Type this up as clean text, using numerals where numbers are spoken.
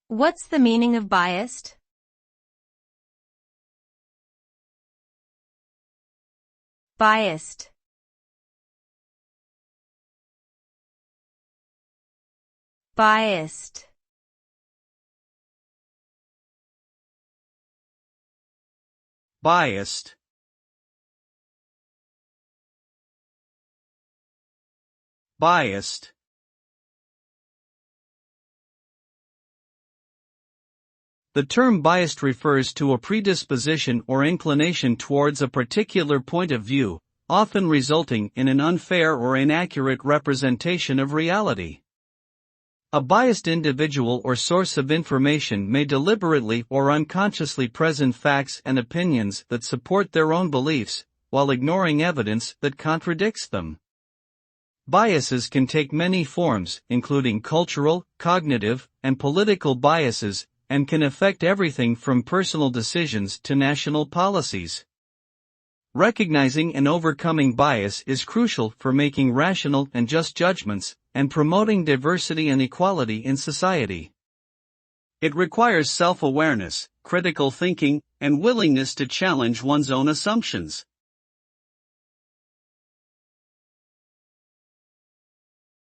What's the meaning of biased? Biased. Biased. Biased. Biased. The term biased refers to a predisposition or inclination towards a particular point of view, often resulting in an unfair or inaccurate representation of reality. A biased individual or source of information may deliberately or unconsciously present facts and opinions that support their own beliefs, while ignoring evidence that contradicts them. Biases can take many forms, including cultural, cognitive, and political biases, and can affect everything from personal decisions to national policies. Recognizing and overcoming bias is crucial for making rational and just judgments, and promoting diversity and equality in society. It requires self-awareness, critical thinking, and willingness to challenge one's own assumptions.